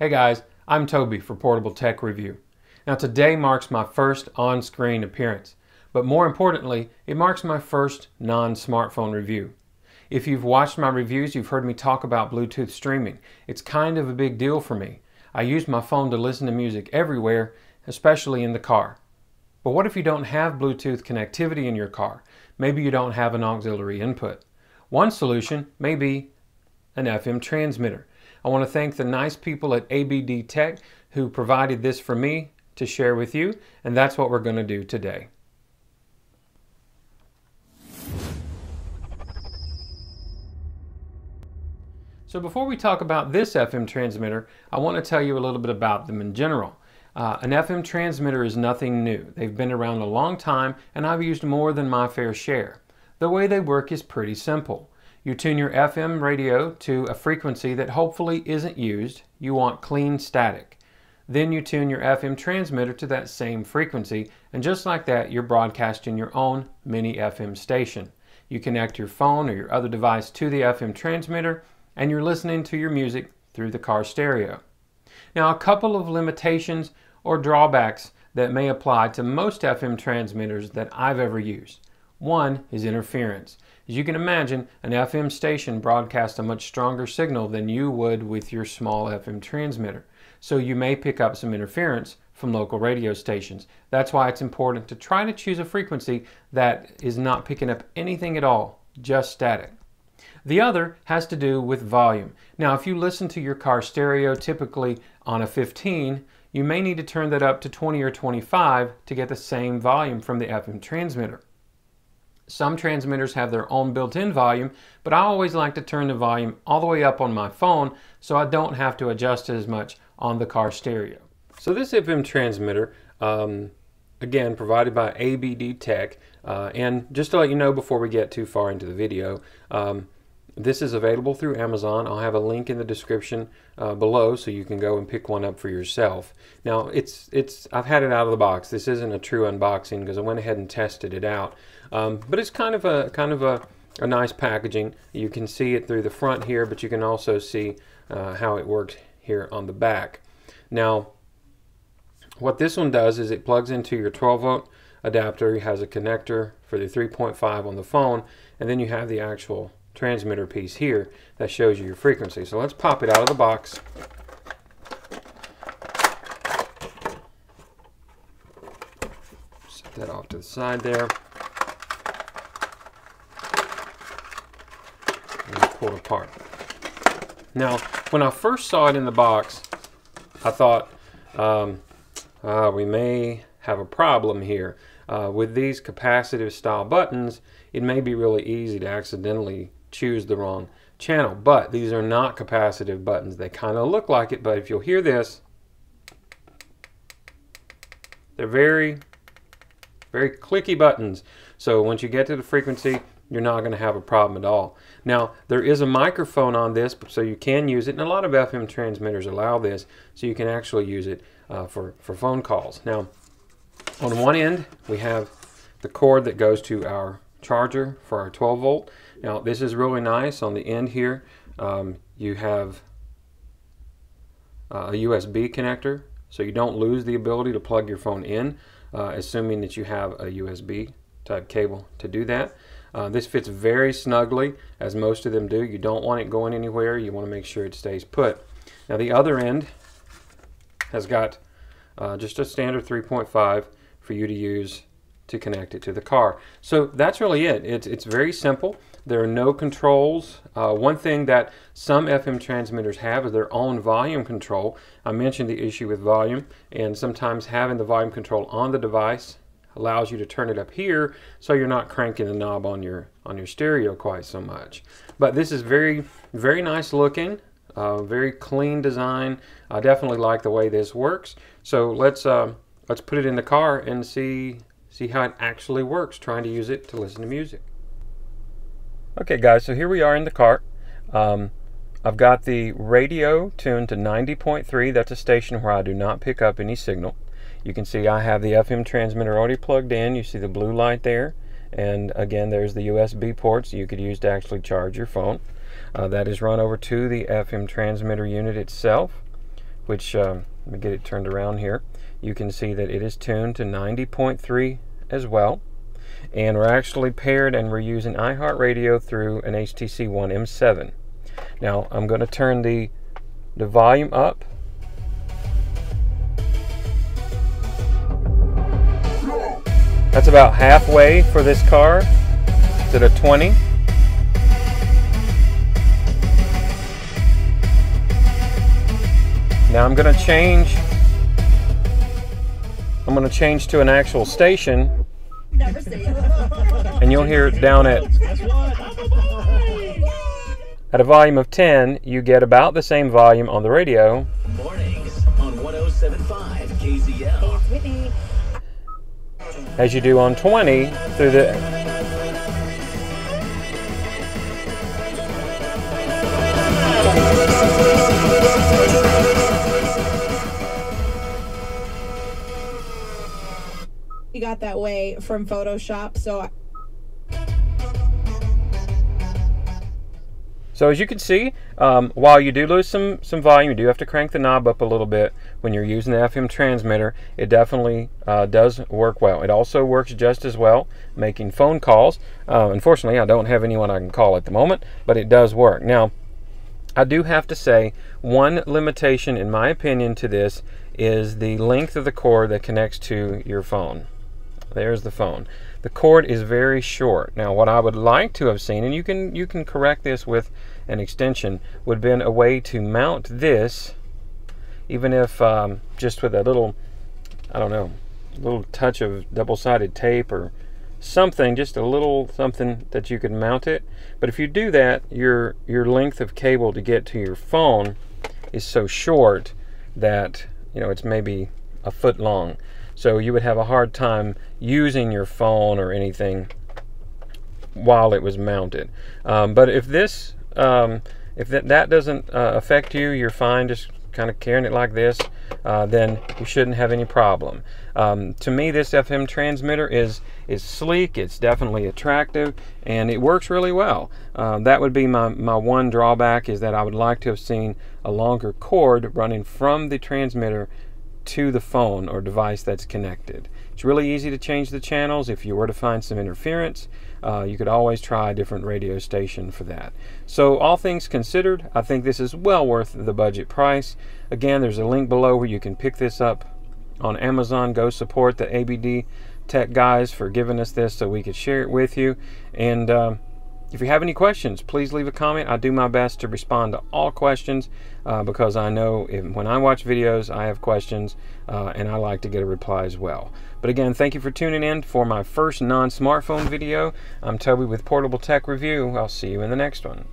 Hey guys, I'm Toby for Portable Tech Review. Now today marks my first on-screen appearance, but more importantly, it marks my first non-smartphone review. If you've watched my reviews, you've heard me talk about Bluetooth streaming. It's kind of a big deal for me. I use my phone to listen to music everywhere, especially in the car. But what if you don't have Bluetooth connectivity in your car? Maybe you don't have an auxiliary input. One solution may be an FM transmitter. I want to thank the nice people at ABD Tech who provided this for me to share with you, and that's what we're going to do today. So before we talk about this FM transmitter, I want to tell you a little bit about them in general. An FM transmitter is nothing new. They've been around a long time, and I've used more than my fair share. The way they work is pretty simple. You tune your FM radio to a frequency that hopefully isn't used. You want clean static. Then you tune your FM transmitter to that same frequency, and just like that, you're broadcasting your own mini FM station. You connect your phone or your other device to the FM transmitter, and you're listening to your music through the car stereo. Now, a couple of limitations or drawbacks that may apply to most FM transmitters that I've ever used. One is interference. As you can imagine, an FM station broadcasts a much stronger signal than you would with your small FM transmitter. So you may pick up some interference from local radio stations. That's why it's important to try to choose a frequency that is not picking up anything at all, just static. The other has to do with volume. Now, if you listen to your car stereo typically on a 15, you may need to turn that up to 20 or 25 to get the same volume from the FM transmitter. Some transmitters have their own built-in volume, but I always like to turn the volume all the way up on my phone so I don't have to adjust as much on the car stereo. So this FM transmitter, again, provided by ABD Tech, and just to let you know before we get too far into the video, this is available through Amazon. I'll have a link in the description below so you can go and pick one up for yourself. Now, I've had it out of the box. This isn't a true unboxing because I went ahead and tested it out. But it's kind of a nice packaging. You can see it through the front here, but you can also see how it works here on the back. Now, what this one does is it plugs into your 12-volt adapter. It has a connector for the 3.5 on the phone, and then you have the actual transmitter piece here that shows you your frequency. So let's pop it out of the box. Set that off to the side there. And pull it apart. Now, when I first saw it in the box, I thought we may have a problem here. With these capacitive style buttons, it may be really easy to accidentally choose the wrong channel, but these are not capacitive buttons. They kind of look like it, but if you'll hear this, they're very, very clicky buttons. So once you get to the frequency, you're not going to have a problem at all. Now, there is a microphone on this, so you can use it, and a lot of FM transmitters allow this, so you can actually use it for phone calls. Now, on one end, we have the cord that goes to our charger for our 12 volt. Now, this is really nice. On the end here, you have a USB connector, so you don't lose the ability to plug your phone in, assuming that you have a USB type cable to do that. This fits very snugly, as most of them do. You don't want it going anywhere. You want to make sure it stays put. Now, the other end has got just a standard 3.5 for you to use to connect it to the car. So that's really it. It's very simple. There are no controls. One thing that some FM transmitters have is their own volume control. I mentioned the issue with volume, and sometimes having the volume control on the device allows you to turn it up here so you're not cranking the knob on your stereo quite so much. But this is very, very nice looking, very clean design. I definitely like the way this works. So let's put it in the car and see how it actually works, trying to use it to listen to music. Okay guys, so here we are in the car. I've got the radio tuned to 90.3. That's a station where I do not pick up any signal. You can see I have the FM transmitter already plugged in. You see the blue light there, and again there's the USB ports you could use to actually charge your phone. That is run over to the FM transmitter unit itself. which let me get it turned around here. You can see that it is tuned to 90.3 as well. And we're actually paired, and we're using iHeartRadio through an HTC One M7. Now I'm going to turn the volume up. That's about halfway for this car. It's at a 20. Now I'm going to change. I'm going to change to an actual station. Never say it. And you'll hear it down at a volume of 10. You get about the same volume on the radio. Mornings on 107.5 KZL. As you do on 20 through the... We got that way from Photoshop, So as you can see, while you do lose some volume, you do have to crank the knob up a little bit when you're using the FM transmitter. It definitely does work well. It also works just as well making phone calls. Unfortunately, I don't have anyone I can call at the moment, but it does work. Now, I do have to say, one limitation, in my opinion, to this is the length of the cord that connects to your phone. There's the phone. The cord is very short. Now, what I would like to have seen, and you can correct this with an extension, would have been a way to mount this, even if just with a little, I don't know, a little touch of double-sided tape or something, just a little something that you could mount it. But if you do that, your length of cable to get to your phone is so short that, you know, it's maybe a foot long. So you would have a hard time using your phone or anything while it was mounted. But if this, if that doesn't affect you, you're fine just kind of carrying it like this, then you shouldn't have any problem. To me, this FM transmitter is sleek, it's definitely attractive, and it works really well. That would be my one drawback, is that I would like to have seen a longer cord running from the transmitter to the phone or device that's connected. It's really easy to change the channels. If you were to find some interference, you could always try a different radio station for that. So all things considered, I think this is well worth the budget price. Again, there's a link below where you can pick this up on Amazon. Go support the ABD Tech guys for giving us this so we could share it with you. And if you have any questions, please leave a comment. I do my best to respond to all questions because I know when I watch videos, I have questions and I like to get a reply as well. But again, thank you for tuning in for my first non-smartphone video. I'm Toby with Portable Tech Review. I'll see you in the next one.